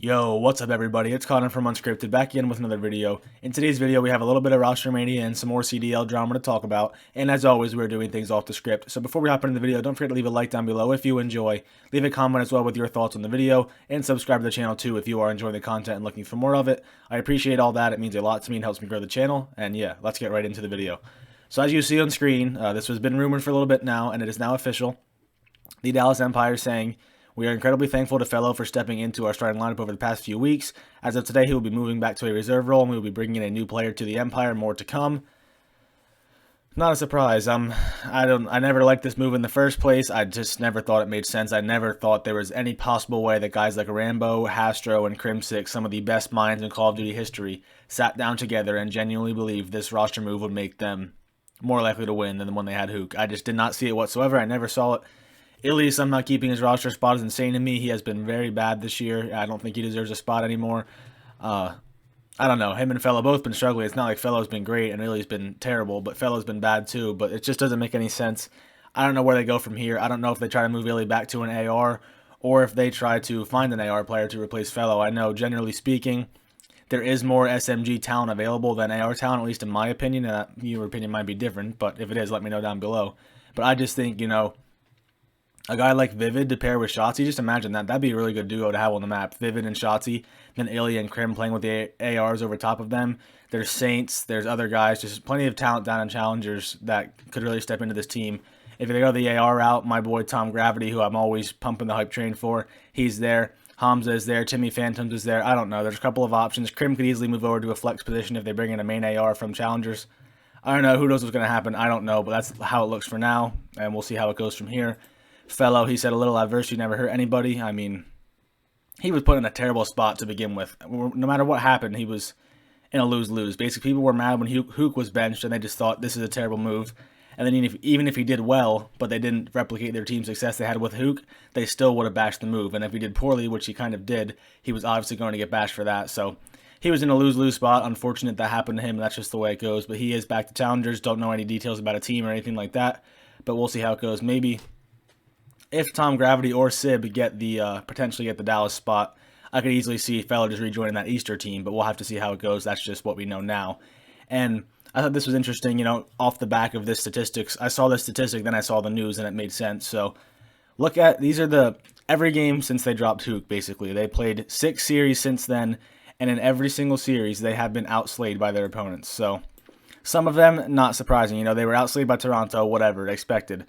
Yo, what's up everybody? It's Connor from Unscripted back again with another video. In today's video, we have a little bit of roster mania and some more CDL drama to talk about. And as always, we're doing things off the script. So before we hop into the video, don't forget to leave a like down below if you enjoy. Leave a comment as well with your thoughts on the video. And subscribe to the channel too if you are enjoying the content and looking for more of it. I appreciate all that. It means a lot to me and helps me grow the channel. And yeah, let's get right into the video. So as you see on screen, this has been rumored for a little bit now, and it is now official. The Dallas Empire saying, "We are incredibly thankful to Fellow for stepping into our starting lineup over the past few weeks. As of today, he will be moving back to a reserve role, and we will be bringing in a new player to the Empire. More to come." Not a surprise. I never liked this move in the first place. I just never thought it made sense. I never thought there was any possible way that guys like Rambo, Hastro, and Crimsix, some of the best minds in Call of Duty history, sat down together and genuinely believed this roster move would make them more likely to win than the one they had Hook. I just did not see it whatsoever. I never saw it. Illy somehow keeping his roster spot is insane to me. He has been very bad this year. I don't think he deserves a spot anymore. I don't know. Him and Fellow both been struggling. It's not like Fellow's been great and Illy's been terrible, but Fellow's been bad too. But it just doesn't make any sense. I don't know where they go from here. I don't know if they try to move Illy back to an AR or if they try to find an AR player to replace Fellow. I know, generally speaking, there is more SMG talent available than AR talent, at least in my opinion. And your opinion might be different, but if it is, let me know down below. But I just think, a guy like Vivid to pair with Shotzi, just imagine that. That'd be a really good duo to have on the map. Vivid and Shotzi, then Illy and Krim playing with the ARs over top of them. There's Saints, there's other guys, just plenty of talent down in Challengers that could really step into this team. If they go the AR route, my boy Tom Gravity, who I'm always pumping the hype train for, he's there. Hamza is there. Timmy Phantoms is there. I don't know. There's a couple of options. Krim could easily move over to a flex position if they bring in a main AR from Challengers. I don't know. Who knows what's going to happen? I don't know, but that's how it looks for now, and we'll see how it goes from here. Fellow, he said a little adversity never hurt anybody. I mean, he was put in a terrible spot to begin with. No matter what happened, he was in a lose-lose. Basically, people were mad when Hook was benched, and they just thought this is a terrible move. And then even if he did well, but they didn't replicate their team success they had with Hook, they still would have bashed the move. And if he did poorly, which he kind of did, he was obviously going to get bashed for that. So he was in a lose-lose spot. Unfortunate that happened to him. That's just the way it goes. But he is back to Challengers. Don't know any details about a team or anything like that. But we'll see how it goes. Maybe if Tom Gravity or Sib potentially get the Dallas spot, I could easily see Fellow just rejoining that Easter team, but we'll have to see how it goes. That's just what we know now. And I thought this was interesting, off the back of this statistics. I saw the statistic, then I saw the news, and it made sense. So these are every game since they dropped Hook, basically. They played 6 series since then, and in every single series, they have been outslayed by their opponents. So some of them, not surprising. They were outslayed by Toronto, whatever, expected.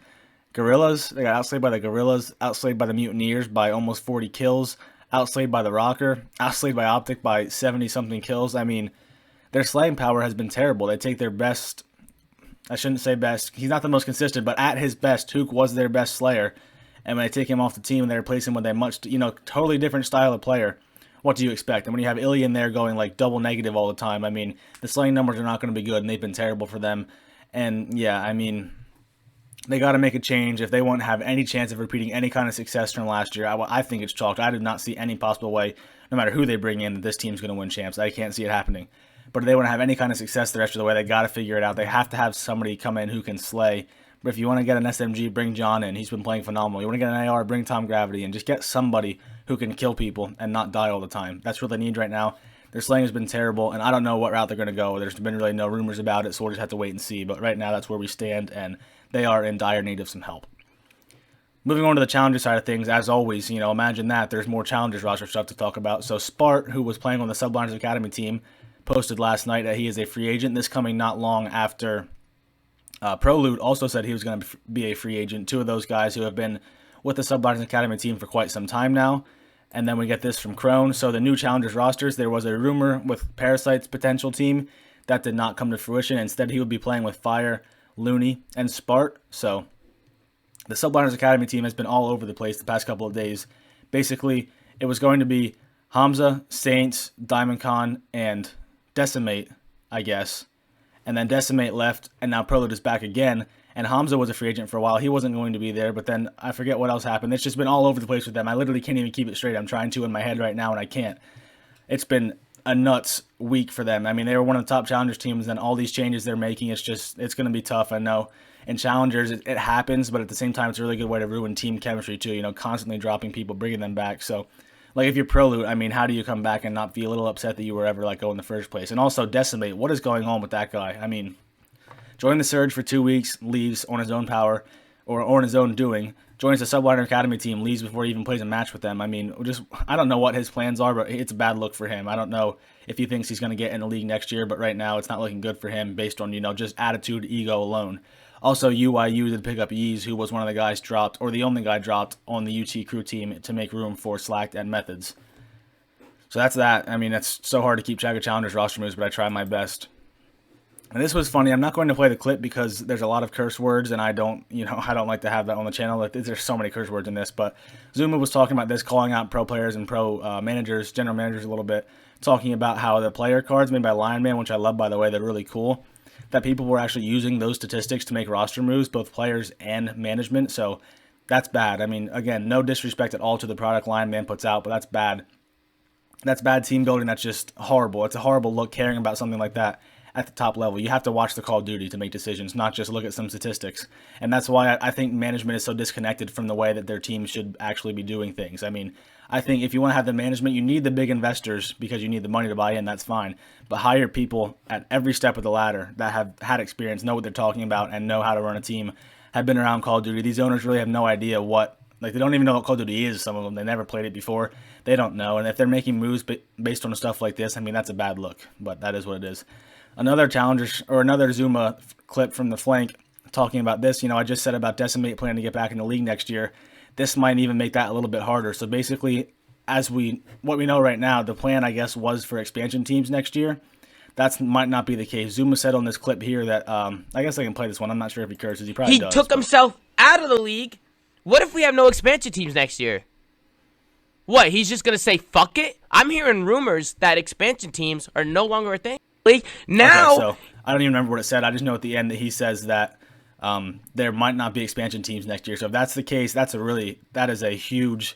Guerrillas, they got outslayed by the Guerrillas, outslayed by the Mutineers by almost 40 kills, outslayed by the Rocker, outslayed by Optic by 70-something kills. I mean, their slaying power has been terrible. They take their best, I shouldn't say best, he's not the most consistent, but at his best, Hook was their best slayer. And when they take him off the team and they replace him with a much, totally different style of player, what do you expect? And when you have Illy in there going like double negative all the time, I mean, the slaying numbers are not going to be good, and they've been terrible for them. And yeah, I mean, they got to make a change if they want to have any chance of repeating any kind of success from last year. I think it's chalked. I do not see any possible way, no matter who they bring in, that this team's going to win champs. I can't see it happening. But if they want to have any kind of success the rest of the way, they got to figure it out. They have to have somebody come in who can slay. But if you want to get an SMG, bring John in. He's been playing phenomenal. You want to get an AR, bring Tom Gravity in. Just get somebody who can kill people and not die all the time. That's what they need right now. Their slaying has been terrible, and I don't know what route they're going to go. There's been really no rumors about it, so we'll just have to wait and see. But right now, that's where we stand, and they are in dire need of some help. Moving on to the Challenger side of things, as always, imagine that. There's more Challengers roster stuff to talk about. So Spart, who was playing on the Subliners Academy team, posted last night that he is a free agent. This coming not long after Proloot also said he was going to be a free agent. Two of those guys who have been with the Subliners Academy team for quite some time now. And then we get this from Crone. So the new Challengers rosters, there was a rumor with Parasite's potential team. That did not come to fruition. Instead, he would be playing with Fire, Looney, and Spart. So the Subliners Academy team has been all over the place the past couple of days. Basically, it was going to be Hamza, Saints, Diamond Khan, and Decimate, I guess. And then Decimate left, and now Proloot is back again. And Hamza was a free agent for a while. He wasn't going to be there, but then I forget what else happened. It's just been all over the place with them. I literally can't even keep it straight. I'm trying to in my head right now, and I can't. It's been a nuts week for them. I mean, they were one of the top Challengers teams, and all these changes they're making, it's going to be tough, I know. In Challengers, it happens, but at the same time, it's a really good way to ruin team chemistry, too. Constantly dropping people, bringing them back. So Like, if you're pro loot, I mean, how do you come back and not be a little upset that you were ever let go in the first place? And also, Decimate, what is going on with that guy? I mean, joined the Surge for 2 weeks, leaves on his own power, or on his own doing. Joins the Subliner Academy team, leaves before he even plays a match with them. I mean, I don't know what his plans are, but it's a bad look for him. I don't know if he thinks he's going to get in the league next year, but right now it's not looking good for him based on, just attitude, ego alone. Also, UYU did pick up Yeez, who was one of the guys dropped, or the only guy dropped on the UT crew team to make room for Slacked and Methods. So that's that. I mean, it's so hard to keep track of challengers roster moves, but I try my best. And this was funny. I'm not going to play the clip because there's a lot of curse words, and I don't like to have that on the channel. There's so many curse words in this, but Zoomaa was talking about this, calling out pro players and pro managers, general managers a little bit, talking about how the player cards made by Lion Man, which I love, by the way, they're really cool, that people were actually using those statistics to make roster moves, both players and management. So that's bad. I mean, again, no disrespect at all to the product Lion Man puts out, but that's bad. That's bad team building. That's just horrible. It's a horrible look caring about something like that at the top level. You have to watch the Call of Duty to make decisions, not just look at some statistics. And that's why I think management is so disconnected from the way that their team should actually be doing things. I mean, I think if you want to have the management, you need the big investors because you need the money to buy in, that's fine. But hire people at every step of the ladder that have had experience, know what they're talking about, and know how to run a team, have been around Call of Duty. These owners really have no idea they don't even know what Call of Duty is, some of them. They never played it before. They don't know. And if they're making moves based on stuff like this, I mean, that's a bad look. But that is what it is. Another challenger, or another Zoomaa clip from the flank talking about this. I just said about Decimate planning to get back in the league next year. This might even make that a little bit harder. So basically, what we know right now, the plan, I guess, was for expansion teams next year. That might not be the case. Zoomaa said on this clip here that, I guess I can play this one. I'm not sure if he curses. He probably does. He took himself out of the league. What if we have no expansion teams next year? What, he's just going to say, fuck it? I'm hearing rumors that expansion teams are no longer a thing. Now, okay, so I don't even remember what it said. I just know at the end that he says that there might not be expansion teams next year. So if that's the case, that is a huge,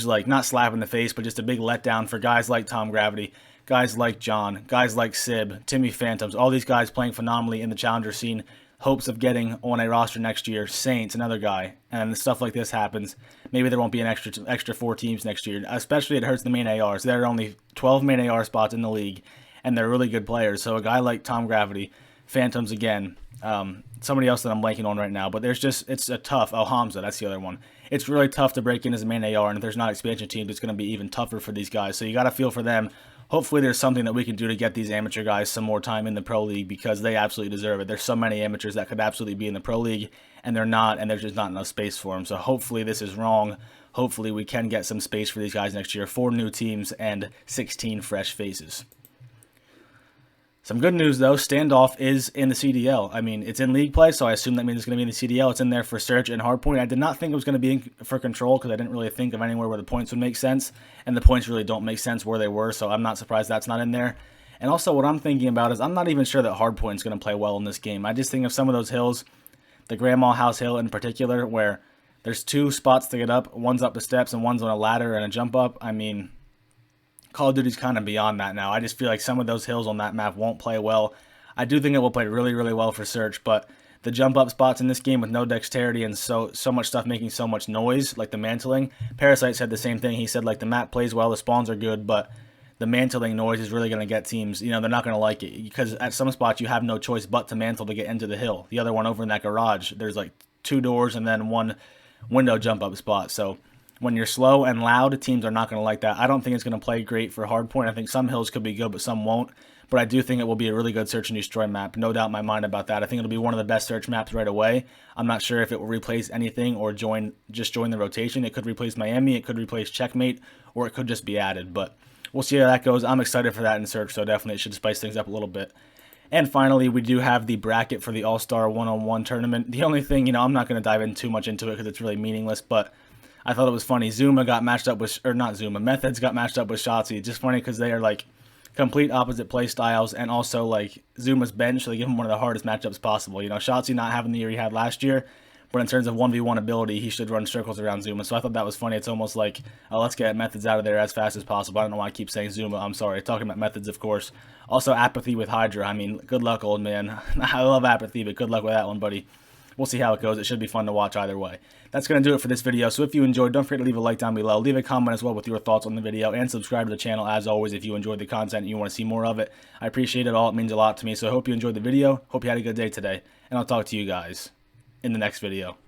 like, not slap in the face, but just a big letdown for guys like Tom Gravity, guys like John, guys like Sib, Timmy Phantoms, all these guys playing phenomenally in the challenger scene, hopes of getting on a roster next year. Saints, another guy, and stuff like this happens. Maybe there won't be an extra 4 teams next year. Especially it hurts the main ARs. There are only 12 main AR spots in the league, and they're really good players. So a guy like Tom Gravity, Phantoms again, somebody else that I'm blanking on right now, but it's a tough, Hamza, that's the other one. It's really tough to break in as a main AR, and if there's not expansion teams, it's going to be even tougher for these guys. So you got to feel for them. Hopefully there's something that we can do to get these amateur guys some more time in the pro league because they absolutely deserve it. There's so many amateurs that could absolutely be in the pro league, and they're not, and there's just not enough space for them. So hopefully this is wrong. Hopefully we can get some space for these guys next year. 4 new teams and 16 fresh faces. Some good news, though. Standoff is in the CDL. I mean, it's in league play, so I assume that means it's going to be in the CDL. It's in there for Search and Hardpoint. I did not think it was going to be for Control because I didn't really think of anywhere where the points would make sense, and the points really don't make sense where they were, so I'm not surprised that's not in there. And also what I'm thinking about is I'm not even sure that Hardpoint's going to play well in this game. I just think of some of those hills, the Grandma House Hill in particular, where there's 2 spots to get up. One's up the steps and one's on a ladder and a jump up. I mean, Call of Duty's kind of beyond that now. I just feel like some of those hills on that map won't play well. I do think it will play really, really well for Search, but the jump up spots in this game with no dexterity and so much stuff making so much noise, like the mantling. Parasite said the same thing. He said, like, the map plays well, the spawns are good, but the mantling noise is really going to get teams, they're not going to like it, because at some spots you have no choice but to mantle to get into the hill. The other one over in that garage, there's like 2 doors and then 1 window jump up spot, so when you're slow and loud, teams are not going to like that. I don't think it's going to play great for Hardpoint. I think some hills could be good, but some won't. But I do think it will be a really good Search and Destroy map. No doubt in my mind about that. I think it'll be one of the best Search maps right away. I'm not sure if it will replace anything or just join the rotation. It could replace Miami, it could replace Checkmate, or it could just be added. But we'll see how that goes. I'm excited for that in Search, so definitely it should spice things up a little bit. And finally, we do have the bracket for the All-Star 1-on-1 tournament. The only thing, I'm not going to dive in too much into it because it's really meaningless, but I thought it was funny. Zoomaa got matched up with, or not Zoomaa, Methods got matched up with Shotzi. It's just funny because they are like complete opposite play styles, and also like Zoomaa's bench, so they give him one of the hardest matchups possible. Shotzi not having the year he had last year, but in terms of 1v1 ability, he should run circles around Zoomaa. So I thought that was funny. It's almost like, let's get Methods out of there as fast as possible. I don't know why I keep saying Zoomaa. I'm sorry. Talking about Methods, of course. Also, Apathy with Hydra. I mean, good luck, old man. I love Apathy, but good luck with that one, buddy. we'll see how it goes. It should be fun to watch either way. That's going to do it for this video. So if you enjoyed, don't forget to leave a like down below. Leave a comment as well with your thoughts on the video, and subscribe to the channel as always if you enjoyed the content and you want to see more of it. I appreciate it all. It means a lot to me. So I hope you enjoyed the video. Hope you had a good day today, and I'll talk to you guys in the next video.